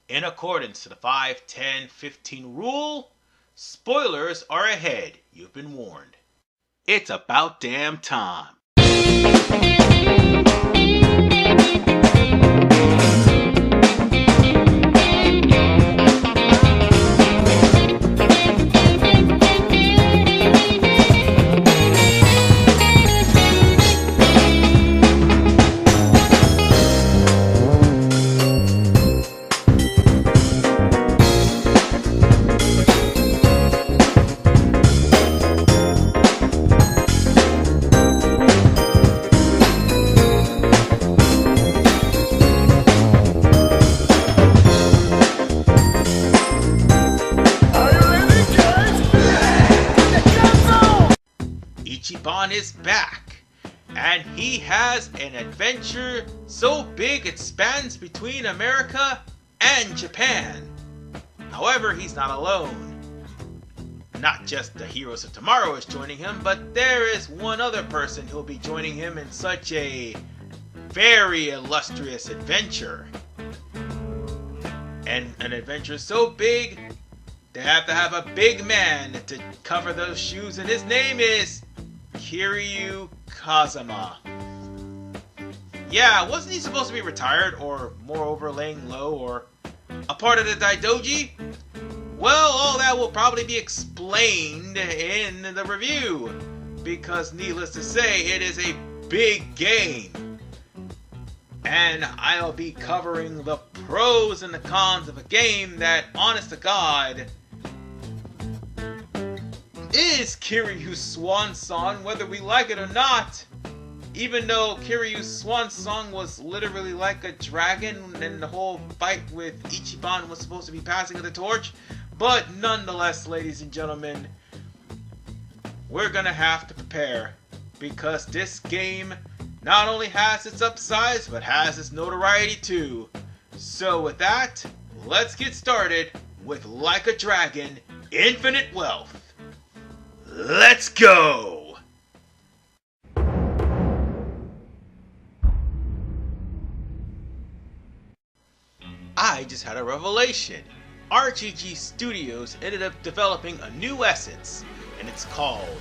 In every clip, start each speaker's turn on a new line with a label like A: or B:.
A: In accordance to the 5, 10, 15 rule, spoilers are ahead. You've been warned. It's about damn time. Ichiban is back, and he has an adventure so big it spans between America and Japan. However, he's not alone. Not just the heroes of tomorrow is joining him, but there is one other person who'll be joining him in such a very illustrious adventure. And an adventure so big, they have to have a big man to cover those shoes, and his name is Kiryu Kazama. Yeah, wasn't he supposed to be retired, or moreover laying low, or a part of the Daidoji? Well, all that will probably be explained in the review, because needless to say, it is a big game. And I'll be covering the pros and the cons of a game that, honest to God, is Kiryu's swan song, whether we like it or not. Even though Kiryu's swan song was literally like a dragon, and the whole fight with Ichiban was supposed to be passing of the torch. But nonetheless, ladies and gentlemen, we're gonna have to prepare, because this game not only has its upsides, but has its notoriety too. So with that, let's get started with Like a Dragon, Infinite Wealth. Let's go! I just had a revelation. RGG Studios ended up developing a new essence, and it's called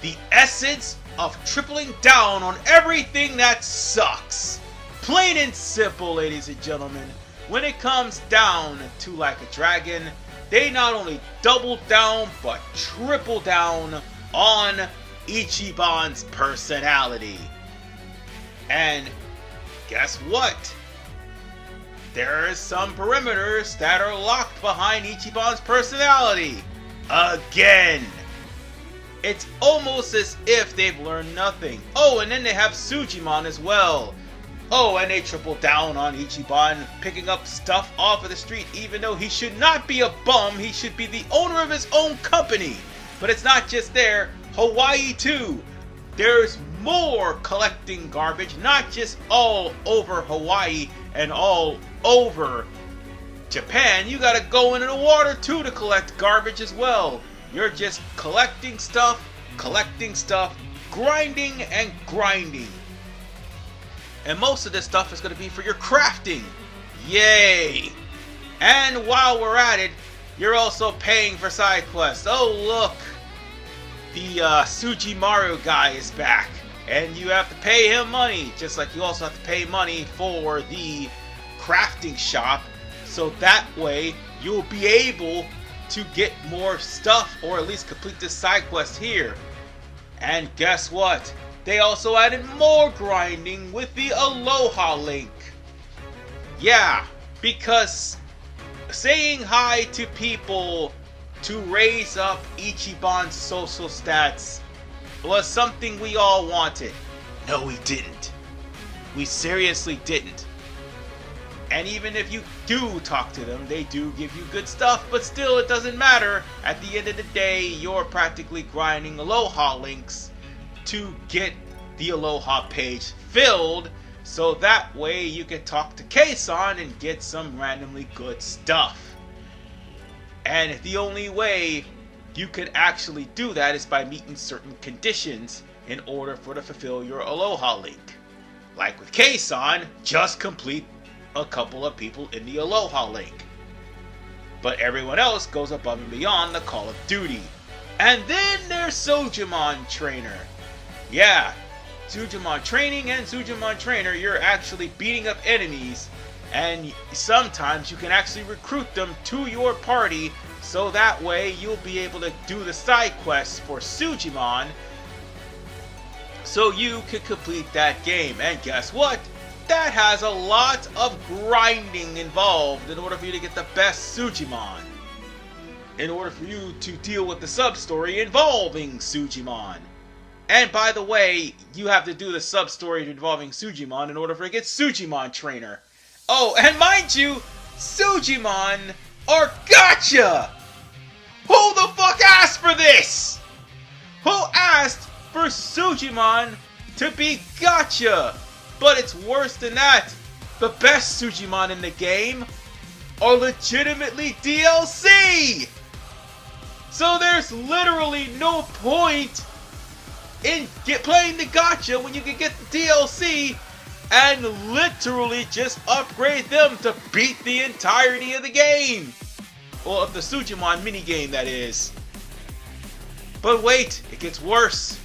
A: the Essence of Tripling Down on Everything That Sucks. Plain and simple, ladies and gentlemen. When it comes down to Like a Dragon, they not only double down, but triple down on Ichiban's personality. And guess what? There are some perimeters that are locked behind Ichiban's personality. Again. It's almost as if they've learned nothing. Oh, and then they have Sujimon as well. Oh, and they triple down on Ichiban picking up stuff off of the street, even though he should not be a bum. He should be the owner of his own company. But it's not just there. Hawaii too. There's more collecting garbage, not just all over Hawaii and all over Japan. You gotta go into the water too to collect garbage as well. You're just collecting stuff, grinding and grinding. And most of this stuff is going to be for your crafting. Yay! And while we're at it, you're also paying for side quests. Oh look! The Sujimaru guy is back. And you have to pay him money. Just like you also have to pay money for the crafting shop. So that way, you'll be able to get more stuff, or at least complete this side quest here. And guess what? They also added more grinding with the Aloha link. Yeah, because saying hi to people to raise up Ichiban's social stats was something we all wanted. No, we didn't. We seriously didn't. And even if you do talk to them, they do give you good stuff, but still it doesn't matter. At the end of the day, you're practically grinding Aloha links to get the Aloha page filled, so that way you can talk to Kei-san and get some randomly good stuff. And the only way you could actually do that is by meeting certain conditions in order for to fulfill your Aloha link. Like with Kei-san, just complete a couple of people in the Aloha link. but everyone else goes above and beyond the call of duty. And then there's Sujimon Trainer. Yeah, Sujimon Training and Sujimon Trainer, you're actually beating up enemies, and sometimes you can actually recruit them to your party, so that way you'll be able to do the side quests for Sujimon, so you could complete that game. And guess what? That has a lot of grinding involved in order for you to get the best Sujimon. In order for you to deal with the sub-story involving Sujimon. And by the way, you have to do the sub-story involving Sujimon in order for to get Sujimon Trainer. Oh, and mind you, Sujimon are gacha! Who the fuck asked for this? Who asked for Sujimon to be gacha? But it's worse than that. The best Sujimon in the game are legitimately DLC! So there's literally no point in playing the gacha when you can get the DLC and literally just upgrade them to beat the entirety of the game. Well, of the Sujimon minigame, that is. But wait, it gets worse.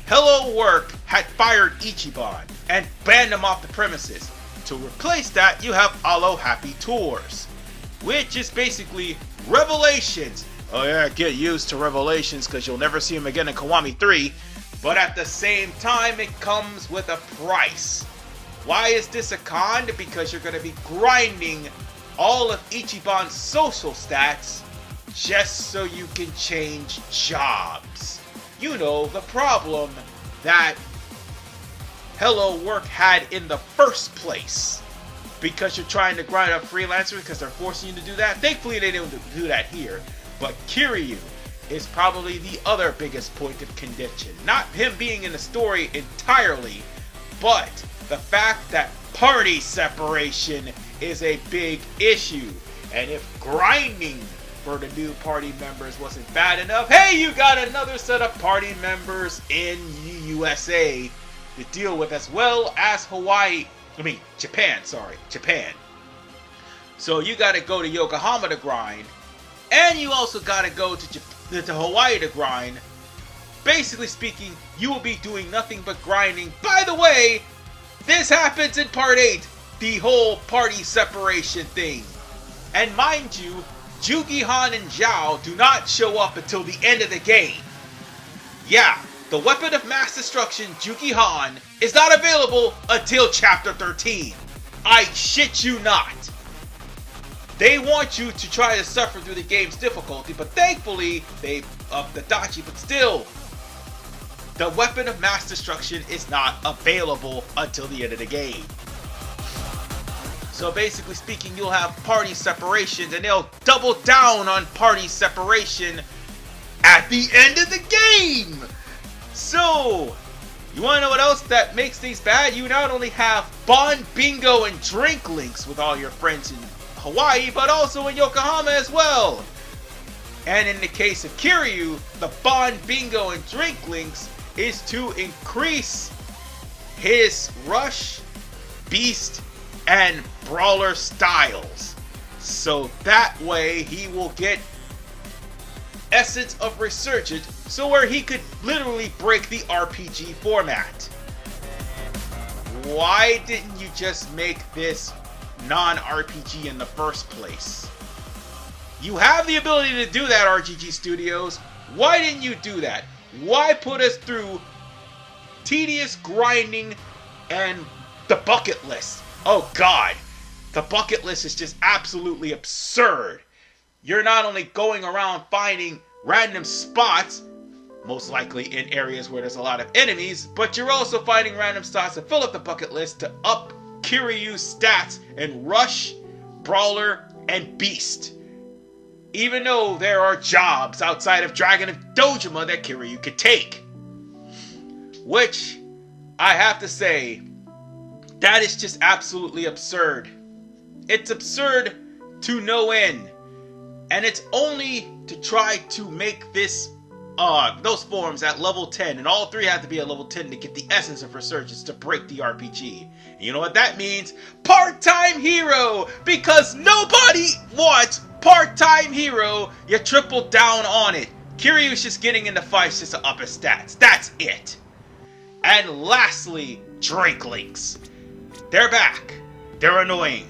A: Hello Work had fired Ichiban and banned him off the premises. To replace that, you have Allo Happy Tours, which is basically Revelations. Oh yeah, get used to Revelations because you'll never see him again in Kiwami 3. But at the same time, it comes with a price. Why is this a con? Because you're going to be grinding all of Ichiban's social stats just so you can change jobs. You know, the problem that Hello Work had in the first place. Because you're trying to grind up freelancers because they're forcing you to do that. Thankfully, they don't do that here. But Kiryu is probably the other biggest point of contention. Not him being in the story entirely, but the fact that party separation is a big issue. And if grinding for the new party members wasn't bad enough, hey, you got another set of party members in USA to deal with, as well as Japan. So you gotta go to Yokohama to grind, and you also gotta go to Hawaii to grind. Basically speaking, you will be doing nothing but grinding. By the way, this happens in Part 8, the whole party separation thing. And mind you, Jugi-Han and Zhao do not show up until the end of the game. Yeah, the weapon of mass destruction, Jugi-Han, is not available until Chapter 13. I shit you not. They want you to try to suffer through the game's difficulty, but thankfully, they upped the dachi, but still, the weapon of mass destruction is not available until the end of the game. So basically speaking, you'll have party separations, and they'll double down on party separation at the end of the game! So, you wanna know what else that makes things bad? You not only have Bond Bingo and Drink Links with all your friends in Hawaii, but also in Yokohama as well. And in the case of Kiryu, the Bond Bingo and Drink Links is to increase his Rush, Beast, and Brawler styles. So that way he will get Essence of Resurgence, so where he could literally break the RPG format. Why didn't you just make this non-RPG in the first place? You have the ability to do that, RGG Studios. Why didn't you do that? Why put us through tedious grinding and the bucket list? Oh god, the bucket list is just absolutely absurd. You're not only going around finding random spots, most likely in areas where there's a lot of enemies, but you're also finding random spots to fill up the bucket list to up Kiryu's stats in Rush, Brawler, and Beast. Even though there are jobs outside of Dragon of Dojima that Kiryu could take. Which, I have to say, that is just absolutely absurd. It's absurd to no end. And it's only to try to make this those forms at level 10, and all 3 have to be at level 10 to get the essence of resurgence to break the RPG. And you know what that means? Part-time hero! Because nobody wants part-time hero, you triple down on it. Kiryu's just getting into fights just to up his stats. That's it. And lastly, Drakelinks. They're back. They're annoying.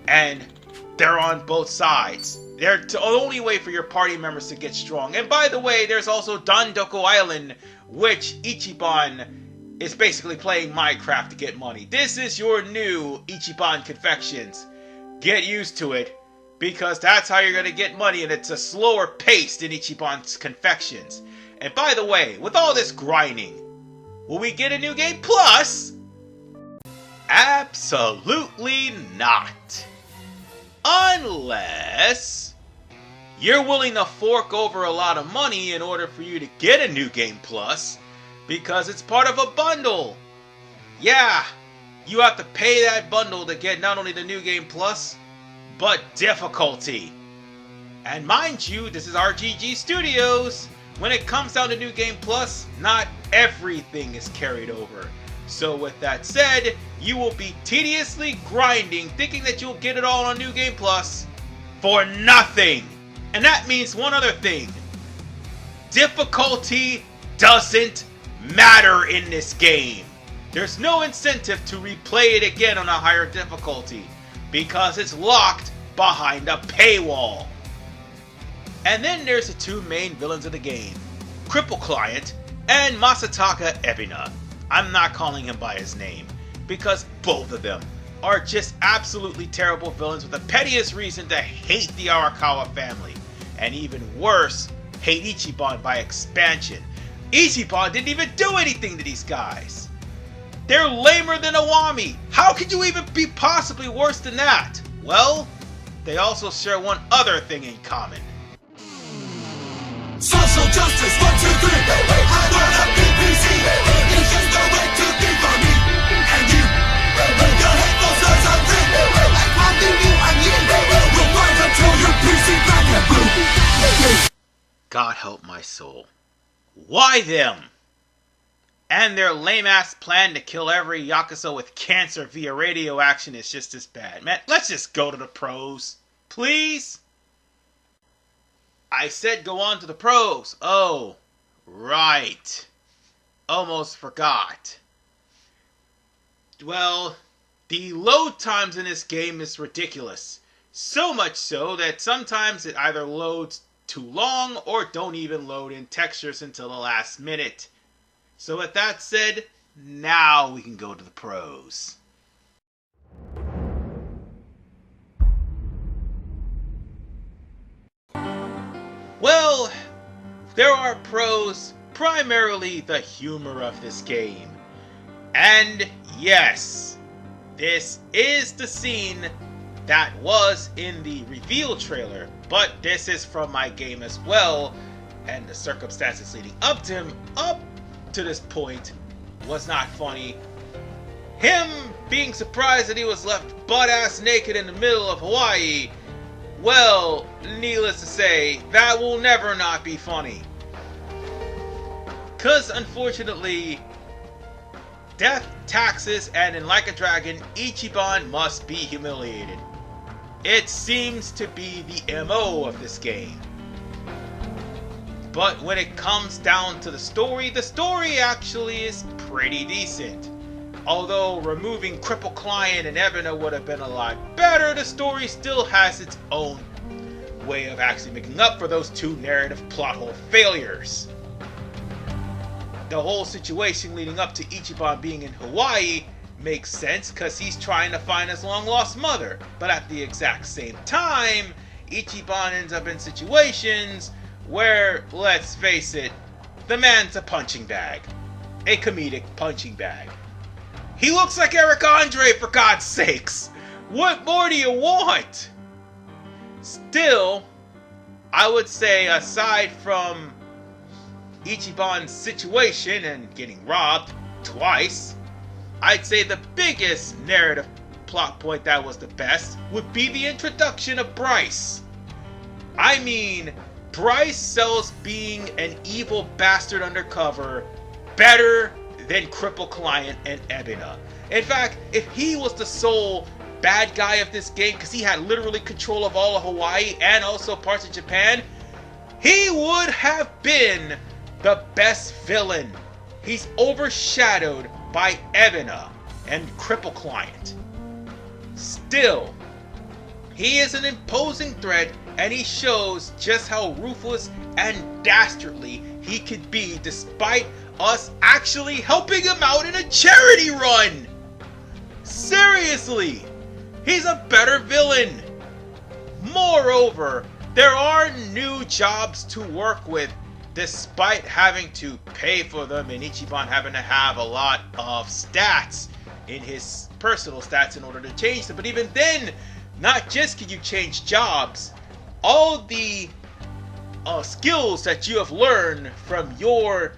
A: And they're on both sides. They're the only way for your party members to get strong. And by the way, there's also Dondoku Island, which Ichiban is basically playing Minecraft to get money. This is your new Ichiban Confections. Get used to it, because that's how you're going to get money, and it's a slower pace than Ichiban's Confections. And by the way, with all this grinding, will we get a new game plus? Absolutely not. Unless you're willing to fork over a lot of money in order for you to get a new game plus, because it's part of a bundle. Yeah, you have to pay that bundle to get not only the new game plus, but difficulty. And mind you, this is RGG Studios. When it comes down to new game plus, not everything is carried over. So with that said, you will be tediously grinding, thinking that you'll get it all on New Game Plus for nothing. And that means one other thing. Difficulty doesn't matter in this game. There's no incentive to replay it again on a higher difficulty, because it's locked behind a paywall. And then there's the 2 main villains of the game, Cripple Client and Masataka Ebina. I'm not calling him by his name, because both of them are just absolutely terrible villains with the pettiest reason to hate the Arakawa family. And even worse, hate Ichiban by expansion. Ichiban didn't even do anything to these guys. They're lamer than Awami. How could you even be possibly worse than that? Well, they also share one other thing in common.
B: Social justice, 1, 2, 3. I wanna be PC. It's just the way to be for me and you. Your hateful slurs are free. Like haunting you and you. We'll fight until your PC black and blue.
A: God help my soul. Why them? And their lame-ass plan to kill every Yakuza with cancer via radioaction is just as bad. Man, let's just go to the pros. Please? I said go on to the pros. Oh, right. Almost forgot. Well, the load times in this game is ridiculous. So much so that sometimes it either loads too long or don't even load in textures until the last minute. So with that said, now we can go to the pros. Well, there are pros, primarily the humor of this game. And yes, this is the scene that was in the reveal trailer, but this is from my game as well, and the circumstances leading up to this point was not funny. Him being surprised that he was left butt-ass naked in the middle of Hawaii, well, needless to say, that will never not be funny. 'Cause unfortunately, death, taxes, and in Like a Dragon, Ichiban must be humiliated. It seems to be the MO of this game. But when it comes down to the story actually is pretty decent. Although removing Cripple Client and Ebina would have been a lot better, the story still has its own way of actually making up for those 2 narrative plot hole failures. The whole situation leading up to Ichiban being in Hawaii makes sense because he's trying to find his long-lost mother. But at the exact same time, Ichiban ends up in situations where, let's face it, the man's a punching bag. A comedic punching bag. He looks like Eric Andre, for God's sakes! What more do you want? Still, I would say aside from Ichiban's situation and getting robbed twice, I'd say the biggest narrative plot point that was the best would be the introduction of Bryce. I mean, Bryce sells being an evil bastard undercover better than Cripple Client and Ebina. In fact, if he was the sole bad guy of this game, because he had literally control of all of Hawaii and also parts of Japan, he would have been the best villain. He's overshadowed by Ebina and Cripple Client. Still, he is an imposing threat, and he shows just how ruthless and dastardly he could be despite us actually helping him out in a charity run. Seriously, he's a better villain. Moreover, there are new jobs to work with despite having to pay for them, and Ichiban having to have a lot of stats in his personal stats in order to change them. But even then, not just can you change jobs, all the skills that you have learned from your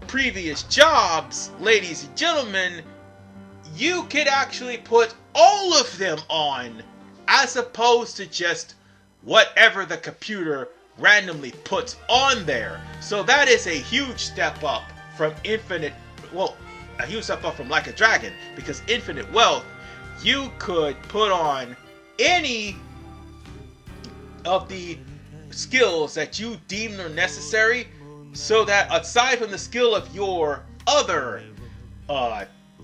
A: previous jobs, ladies and gentlemen, you could actually put all of them on, as opposed to just whatever the computer randomly puts on there. So that is a huge step up from a huge step up from Like a Dragon, because Infinite Wealth, you could put on any of the skills that you deem are necessary, so that aside from the skill of your other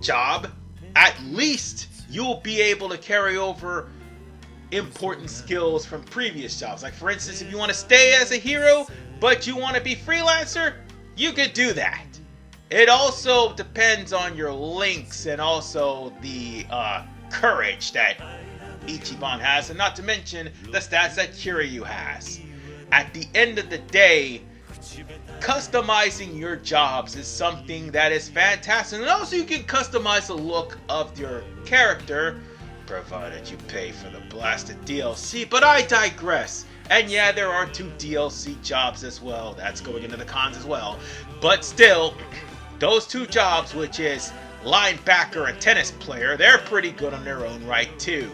A: job, at least you'll be able to carry over important skills from previous jobs. Like, for instance, if you want to stay as a hero but you want to be freelancer, you could do that. It also depends on your links and also the courage that Ichiban has, and not to mention the stats that Kiryu has. At the end of the day, customizing your jobs is something that is fantastic, and also you can customize the look of your character, provided you pay for the blasted DLC. But I digress. And yeah, there are 2 DLC jobs as well. That's going into the cons as well. But still, those 2 jobs, which is linebacker and tennis player, they're pretty good on their own right too.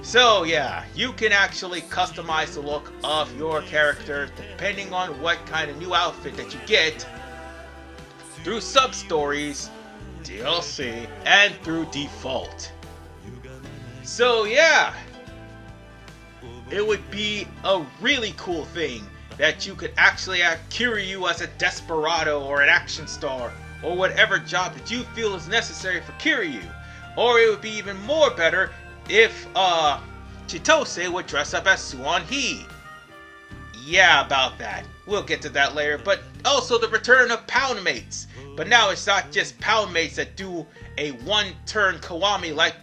A: So yeah, you can actually customize the look of your character depending on what kind of new outfit that you get through sub-stories, DLC, and through default. So yeah, it would be a really cool thing that you could actually have Kiryu as a desperado or an action star or whatever job that you feel is necessary for Kiryu. Or it would be even more better if Chitose would dress up as Suon-hee. Yeah, about that. We'll get to that later. But also the return of pound mates. But now it's not just pound mates that do a one-turn Kiwami like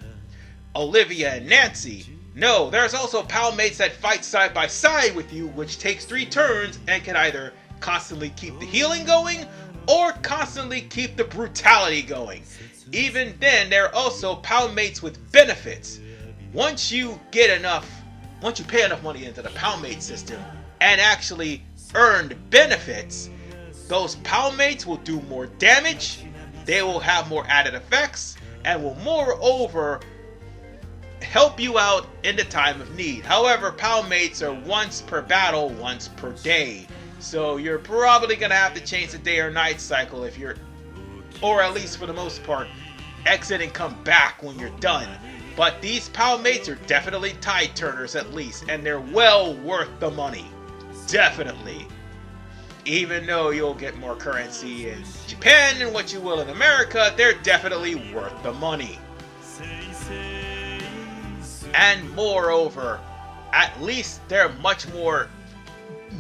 A: Olivia and Nancy. No, there's also pound mates that fight side by side with you, which takes 3 turns and can either constantly keep the healing going or constantly keep the brutality going. Even then, there are also pound mates with benefits. Once you pay enough money into the pound mate system and actually earned benefits, those pound mates will do more damage, they will have more added effects, and will moreover help you out in the time of need. However, pound mates are once per battle, once per day. So you're probably going to have to change the day or night cycle if you're, or at least for the most part, exit and come back when you're done. But these pound mates are definitely tide turners at least, and they're well worth the money. Definitely. Even though you'll get more currency in Japan than what you will in America, they're definitely worth the money. And moreover, at least they're much more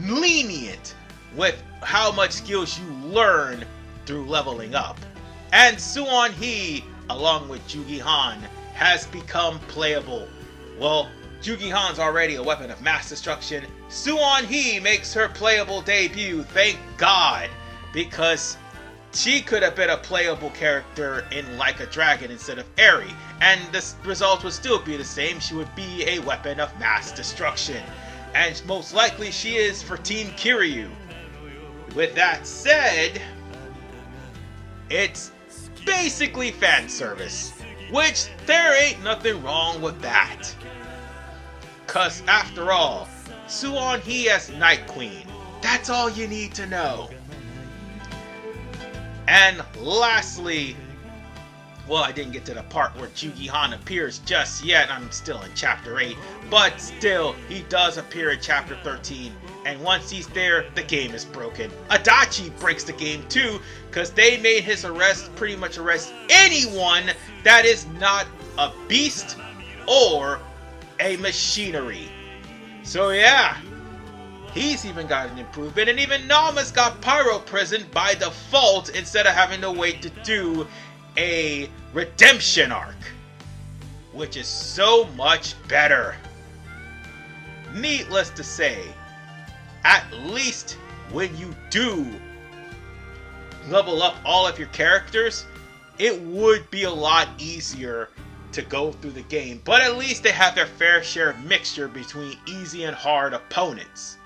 A: lenient with how much skills you learn through leveling up. And Suon-hee, along with Jugi-han, has become playable. Well, Jugi-han's already a weapon of mass destruction. Suon-hee makes her playable debut, thank God, because she could have been a playable character in Like a Dragon instead of Eri, and the result would still be the same. She would be a weapon of mass destruction. And most likely she is for Team Kiryu. With that said, it's basically fan service, which there ain't nothing wrong with that. Cause after all, Suon Hee as Night Queen. That's all you need to know. And lastly, well, I didn't get to the part where Jungi Han appears just yet. I'm still in Chapter 8. But still, he does appear in Chapter 13. And once he's there, the game is broken. Adachi breaks the game too, because they made his arrest pretty much arrest anyone that is not a beast or a machinery. So yeah, he's even got an improvement, and even Nama's got Pyro Prison by default instead of having to wait to do a redemption arc, which is so much better. Needless to say, at least when you do level up all of your characters, it would be a lot easier to go through the game, but at least they have their fair share of mixture between easy and hard opponents.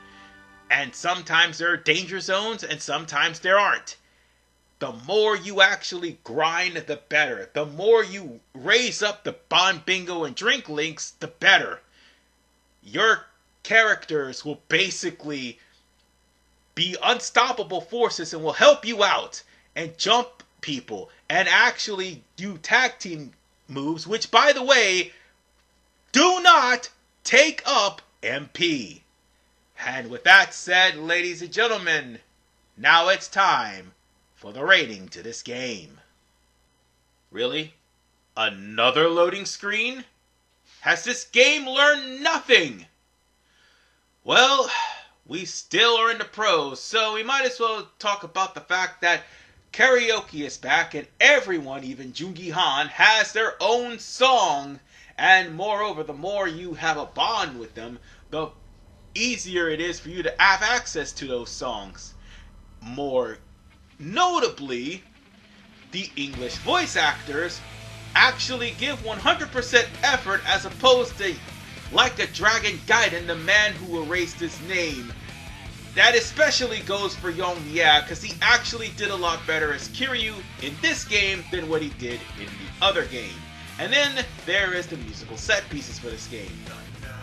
A: And sometimes there are danger zones, and sometimes there aren't. The more you actually grind, the better. The more you raise up the Bond Bingo and Drink links, the better. Your characters will basically be unstoppable forces and will help you out and jump people and actually do tag team moves, which, by the way, do not take up MP. And with that said, ladies and gentlemen, now it's time for the rating to this game. Really? Another loading screen? Has this game learned nothing? Well, we still are in the pros, so we might as well talk about the fact that karaoke is back, and everyone, even Jungi Han, has their own song. And moreover, the more you have a bond with them, the easier it is for you to have access to those songs. More notably, the English voice actors actually give 100% effort, as opposed to Like a Dragon Gaiden, the man who erased his name. That especially goes for Yong Ya, because he actually did a lot better as Kiryu in this game than what he did in the other game. And then there is the musical set pieces for this game.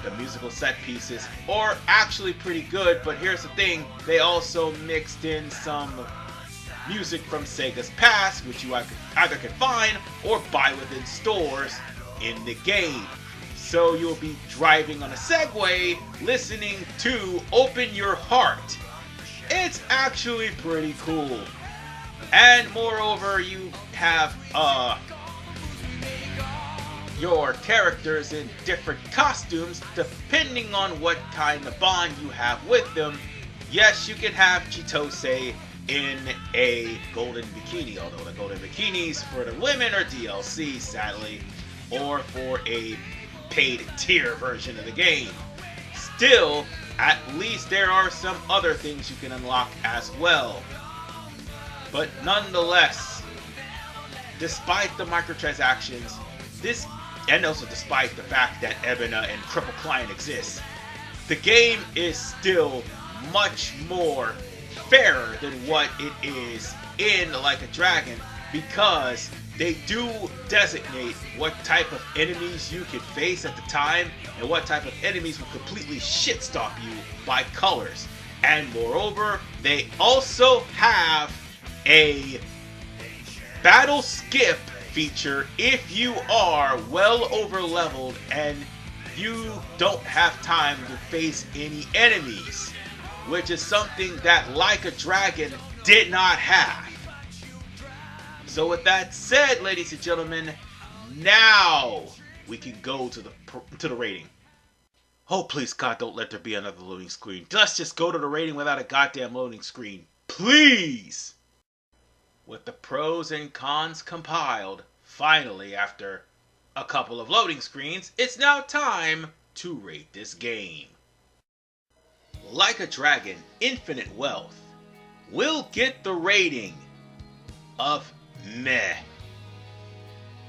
A: The musical set pieces are actually pretty good, but here's the thing, they also mixed in some music from Sega's past, which you either can find or buy within stores in the game. So you'll be driving on a Segway, listening to Open Your Heart. It's actually pretty cool. And moreover, you have your characters in different costumes depending on what kind of bond you have with them. Yes, you can have Chitose in a golden bikini, although the golden bikinis for the women are DLC, sadly, or for a paid tier version of the game. Still, at least there are some other things you can unlock as well. But nonetheless, despite the microtransactions, and also despite the fact that Ebina and Cripple Client exist, the game is still much more fairer than what it is in Like a Dragon, because they do designate what type of enemies you can face at the time and what type of enemies will completely shit-stop you by colors. And moreover, they also have a battle skip feature if you are well over leveled and you don't have time to face any enemies, which is something that Like a Dragon did not have. So with that said, ladies and gentlemen, now we can go to the rating. Oh, please God, don't let there be another loading screen. Let's just go to the rating without a goddamn loading screen. Please! With the pros and cons compiled, finally, after a couple of loading screens, it's now time to rate this game. Like a Dragon: Infinite Wealth will get the rating of meh.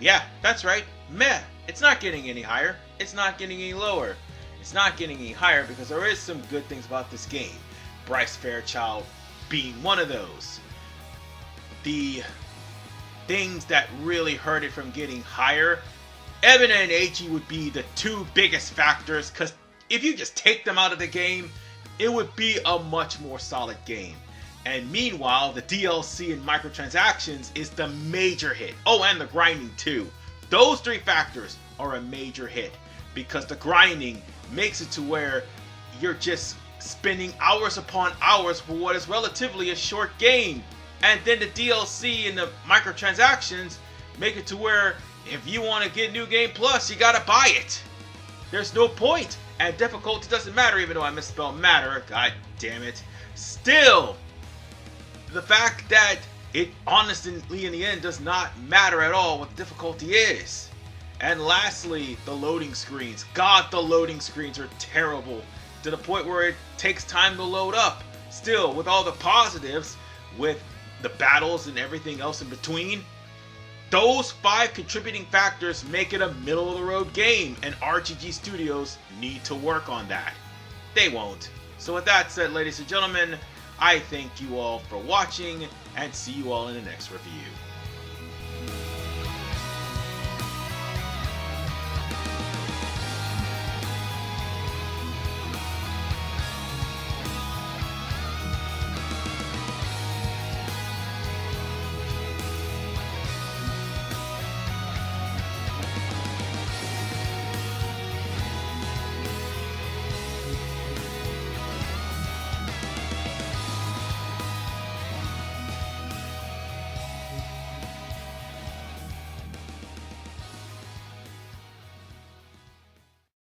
A: Yeah, that's right, meh. It's not getting any higher. It's not getting any lower. It's not getting any higher because there is some good things about this game. Bryce Fairchild being one of those. The things that really hurt it from getting higher, Ebina and Eiji would be the two biggest factors, because If you just take them out of the game, it would be a much more solid game. And meanwhile, the DLC and microtransactions is the major hit. Oh, and the grinding too. Those three factors are a major hit, because the grinding makes it to where you're just spending hours upon hours for what is relatively a short game. And then the DLC and the microtransactions make it to where if you want to get New Game Plus, you gotta buy it. There's no point. And difficulty doesn't matter, even though I misspelled matter. God damn it. Still, the fact that it honestly in the end does not matter at all what the difficulty is. And lastly, the loading screens. God, the loading screens are terrible, to the point where it takes time to load up. Still, with all the positives, with the battles and everything else in between, those 5 contributing factors make it a middle-of-the-road game, and RGG Studios need to work on that. They won't. So with that said, ladies and gentlemen, I thank you all for watching, and see you all in the next review.